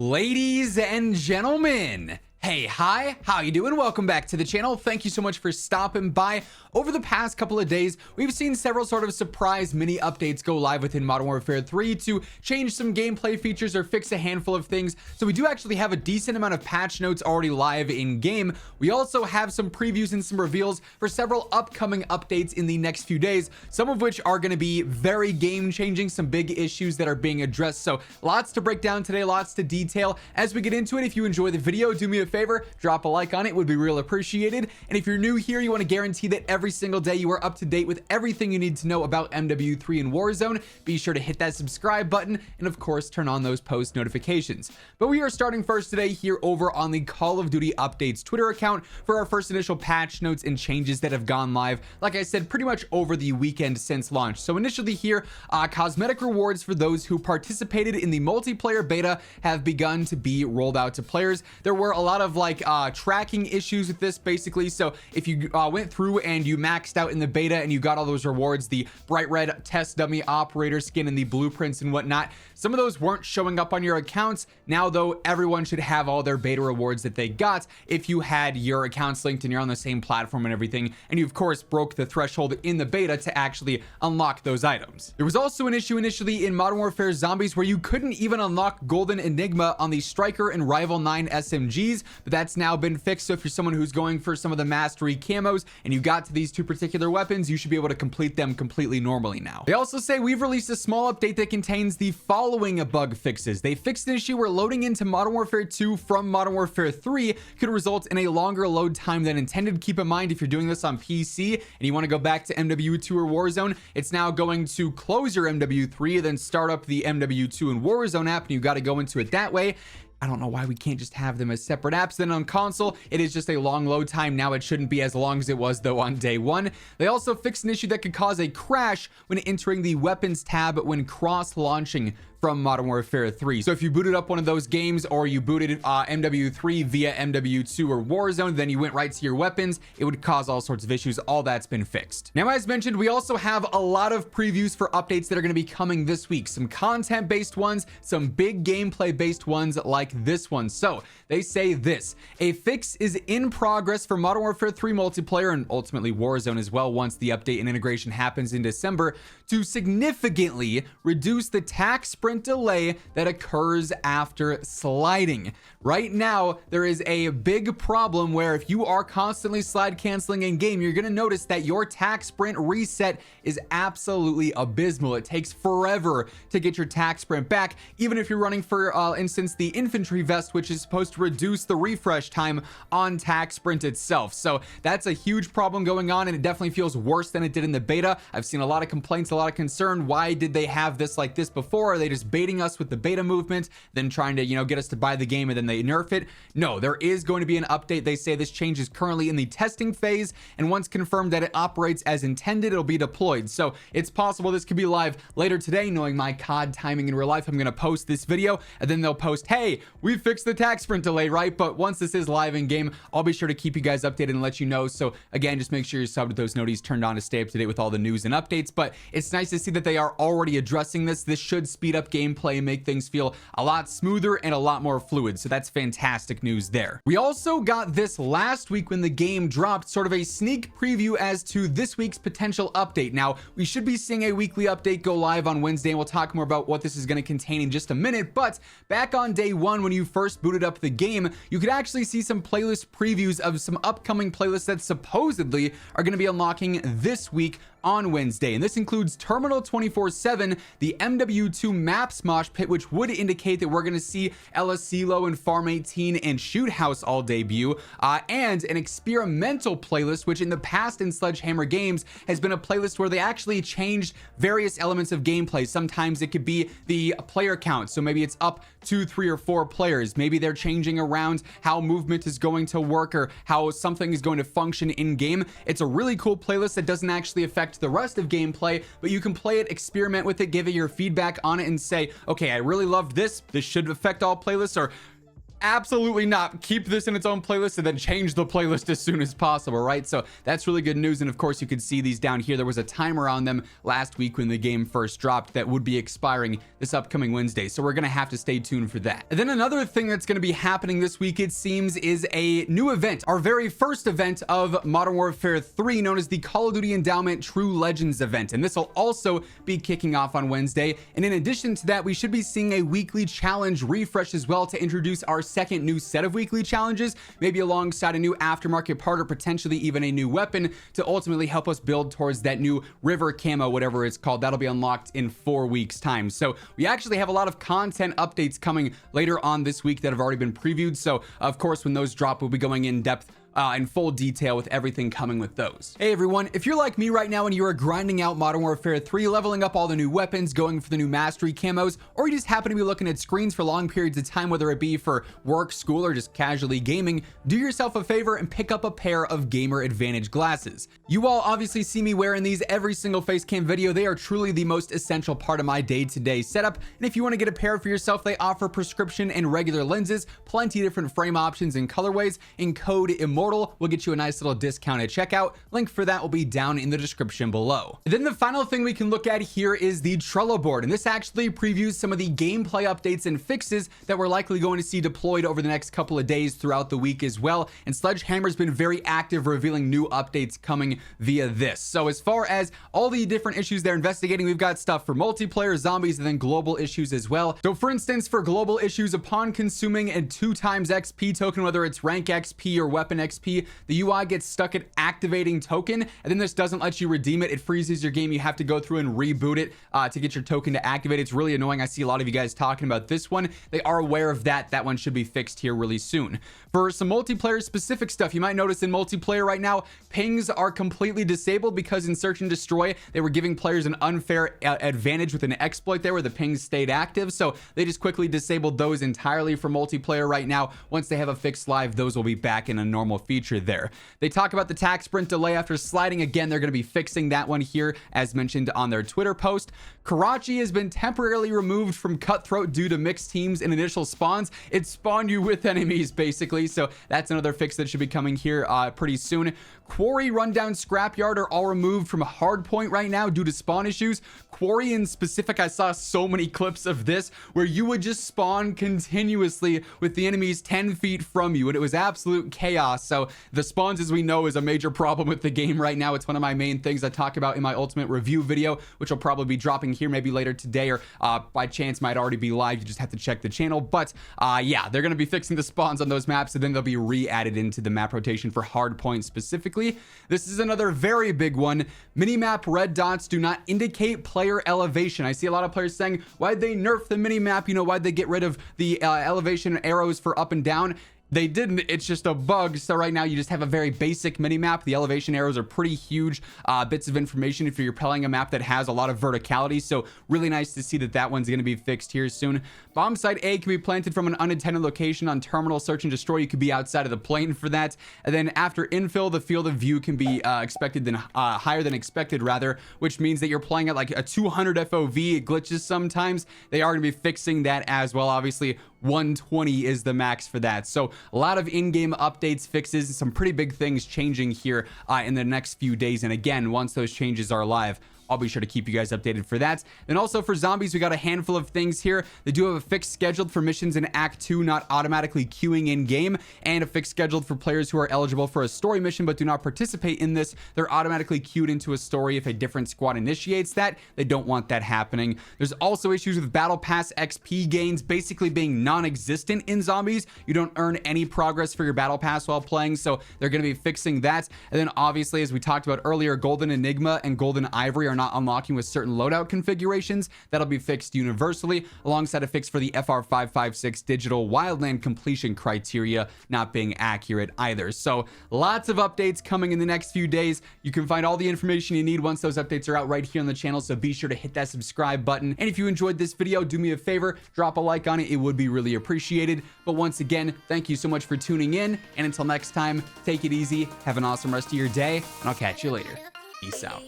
Ladies and gentlemen, hey, hi, how you doing? Welcome back to the channel. Thank you so much for stopping by. Over the past couple of days, we've seen several sort of surprise mini updates go live within Modern Warfare 3 to change some gameplay features or fix a handful of things. So we do actually have a decent amount of patch notes already live in game. We also have some previews and some reveals for several upcoming updates in the next few days, some of which are going to be very game changing, some big issues that are being addressed. So lots to break down today, lots to detail. As we get into it, if you enjoy the video, do me a favor, drop a like on it, would be real appreciated. And if you're new here, you want to guarantee that every single day you are up to date with everything you need to know about MW3 and Warzone, be sure to hit that subscribe button and of course turn on those post notifications. But we are starting first today here over on the Call of Duty Updates Twitter account for our first initial patch notes and changes that have gone live, like I said, pretty much over the weekend since launch. So initially here, cosmetic rewards for those who participated in the multiplayer beta have begun to be rolled out to players. There were a lot of tracking issues with this basically. So if you went through and you maxed out in the beta and you got all those rewards, the bright red test dummy operator skin and the blueprints and whatnot, some of those weren't showing up on your accounts. Now though, everyone should have all their beta rewards that they got if you had your accounts linked and you're on the same platform and everything, and you of course broke the threshold in the beta to actually unlock those items. There was also an issue initially in Modern Warfare Zombies where you couldn't even unlock Golden Enigma on the Striker and Rival 9 SMGs, but that's now been fixed. So if you're someone who's going for some of the mastery camos and you got to these two particular weapons, you should be able to complete them completely normally now. They also say we've released a small update that contains the following bug fixes. They fixed an issue where loading into Modern Warfare 2 from Modern Warfare 3 could result in a longer load time than intended. Keep in mind, if you're doing this on PC and you want to go back to MW2 or Warzone, it's now going to close your MW3, then start up the MW2 and Warzone app, and you got to go into it that way. I don't know why we can't just have them as separate apps. Then on console, it is just a long load time. Now it shouldn't be as long as it was though on day one. They also fixed an issue that could cause a crash when entering the weapons tab when cross launching from Modern Warfare 3. So if you booted up one of those games or you booted MW3 via MW2 or Warzone, then you went right to your weapons, it would cause all sorts of issues. All that's been fixed. Now, as mentioned, we also have a lot of previews for updates that are going to be coming this week. Some content based ones, some big gameplay based ones like this one. So they say this: a fix is in progress for Modern Warfare 3 multiplayer and ultimately Warzone as well once the update and integration happens in December, to significantly reduce the tac sprint delay that occurs after sliding. Right now, there is a big problem where if you are constantly slide canceling in game, you're going to notice that your tac sprint reset is absolutely abysmal. It takes forever to get your tac sprint back, even if you're running, for instance, the infantry vest, which is supposed to reduce the refresh time on tac sprint itself. So that's a huge problem going on, and it definitely feels worse than it did in the beta. I've seen a lot of complaints, a lot of concern. Why did they have this like this before? Are they just baiting us with the beta movement, then trying to, get us to buy the game and then they nerf it? No, there is going to be an update. They say this change is currently in the testing phase, and once confirmed that it operates as intended, it'll be deployed. So it's possible this could be live later today. Knowing my COD timing in real life, I'm going to post this video and then they'll post, hey, we fixed the tac sprint delay, right? But once this is live in game, I'll be sure to keep you guys updated and let you know. So again, just make sure you're subbed with those notifications turned on to stay up to date with all the news and updates. But it's nice to see that they are already addressing this. This should speed up gameplay and make things feel a lot smoother and a lot more fluid. So that's fantastic news there. We also got this last week when the game dropped, sort of a sneak preview as to this week's potential update. Now, we should be seeing a weekly update go live on Wednesday, and we'll talk more about what this is going to contain in just a minute. But back on day one, when you first booted up the game, you could actually see some playlist previews of some upcoming playlists that supposedly are going to be unlocking this week on Wednesday, and this includes Terminal 24/7, the MW2 Maps Mosh Pit, which would indicate that we're going to see Ella Silo and Farm 18 and Shoot House all debut, and an experimental playlist, which in the past in Sledgehammer games has been a playlist where they actually changed various elements of gameplay. Sometimes it could be the player count, so maybe it's up 2, 3, or 4 players. Maybe they're changing around how movement is going to work or how something is going to function in game. It's a really cool playlist that doesn't actually affect the rest of gameplay, but you can play it, experiment with it, give it your feedback on it, and say, okay, I really loved this. This should affect all playlists, or Absolutely not. Keep this in its own playlist and then change the playlist as soon as possible, right? So that's really good news. And of course, you can see these down here. There was a timer on them last week when the game first dropped that would be expiring this upcoming Wednesday. So we're going to have to stay tuned for that. And then another thing that's going to be happening this week, it seems, is a new event. Our very first event of Modern Warfare 3, known as the Call of Duty Endowment True Legends event. And this will also be kicking off on Wednesday. And in addition to that, we should be seeing a weekly challenge refresh as well to introduce our second new set of weekly challenges, maybe alongside a new aftermarket part or potentially even a new weapon to ultimately help us build towards that new river camo, whatever it's called. That'll be unlocked in 4 weeks time. So we actually have a lot of content updates coming later on this week that have already been previewed. So of course, when those drop, we'll be going in depth in full detail with everything coming with those. Hey everyone, if you're like me right now and you are grinding out Modern Warfare 3, leveling up all the new weapons, going for the new mastery camos, or you just happen to be looking at screens for long periods of time, whether it be for work, school, or just casually gaming, do yourself a favor and pick up a pair of Gamer Advantage glasses. You all obviously see me wearing these every single facecam video. They are truly the most essential part of my day-to-day setup. And if you want to get a pair for yourself, they offer prescription and regular lenses, plenty of different frame options and colorways, and code WhosImmortal will get you a nice little discount at checkout. Link for that will be down in the description below. And then the final thing we can look at here is the Trello board, and this actually previews some of the gameplay updates and fixes that we're likely going to see deployed over the next couple of days throughout the week as well. And Sledgehammer's been very active revealing new updates coming via this. So as far as all the different issues they're investigating, we've got stuff for multiplayer, zombies, and then global issues as well. So for instance, for global issues, upon consuming a 2x XP token, whether it's rank XP or weapon XP, the UI gets stuck at activating token, and then this doesn't let you redeem it. It freezes your game. You have to go through and reboot it to get your token to activate. It's really annoying. I see a lot of you guys talking about this one. They are aware of that. That one should be fixed here really soon. For some multiplayer specific stuff, you might notice in multiplayer right now, pings are completely disabled because in Search and Destroy, they were giving players an unfair advantage with an exploit there where the pings stayed active. So they just quickly disabled those entirely for multiplayer right now. Once they have a fix live, those will be back in a normal feature there. They talk about the tac sprint delay after sliding. Again, they're going to be fixing that one here as mentioned on their Twitter post. Karachi has been temporarily removed from Cutthroat due to mixed teams and initial spawns. It spawned you with enemies basically, so that's another fix that should be coming here pretty soon. Quarry, Rundown, Scrapyard are all removed from Hardpoint right now due to spawn issues. Quarry in specific, I saw so many clips of this where you would just spawn continuously with the enemies 10 feet from you, and it was absolute chaos. So the spawns, as we know, is a major problem with the game right now. It's one of my main things I talk about in my ultimate review video, which will probably be dropping here maybe later today, or by chance might already be live. You just have to check the channel. But yeah, they're going to be fixing the spawns on those maps, and then they'll be re-added into the map rotation for Hardpoint specifically. This is another very big one. Minimap red dots do not indicate player elevation. I see a lot of players saying, why'd they nerf the minimap? You know, why'd they get rid of the elevation arrows for up and down? They didn't. It's just a bug. So right now you just have a very basic mini map. The elevation arrows are pretty huge bits of information if you're playing a map that has a lot of verticality. So really nice to see that that one's going to be fixed here soon. Bomb site A can be planted from an unintended location on terminal. Search and Destroy, you could be outside of the plane for that. And then after infill, the field of view can be higher than expected rather, which means that you're playing at like a 200 FOV. It glitches sometimes. They are going to be fixing that as well. Obviously 120 is the max for that. So a lot of in-game updates, fixes, some pretty big things changing here in the next few days. And again, once those changes are live, I'll be sure to keep you guys updated for that. And also for zombies, we got a handful of things here. They do have a fix scheduled for missions in Act 2 not automatically queuing in game, and a fix scheduled for players who are eligible for a story mission but do not participate in this. They're automatically queued into a story if a different squad initiates that. They don't want that happening. There's also issues with Battle Pass XP gains basically being non-existent in zombies. You don't earn any progress for your Battle Pass while playing, so they're going to be fixing that. And then obviously, as we talked about earlier, Golden Enigma and Golden Ivory are not unlocking with certain loadout configurations. That'll be fixed universally, alongside a fix for the FR556 digital wildland completion criteria not being accurate either. So lots of updates coming in the next few days. You can find all the information you need once those updates are out right here on the channel, so be sure to hit that subscribe button. And if you enjoyed this video, do me a favor, drop a like on it. It would be really appreciated. But once again, thank you so much for tuning in, and until next time, take it easy, have an awesome rest of your day, and I'll catch you later. Peace out.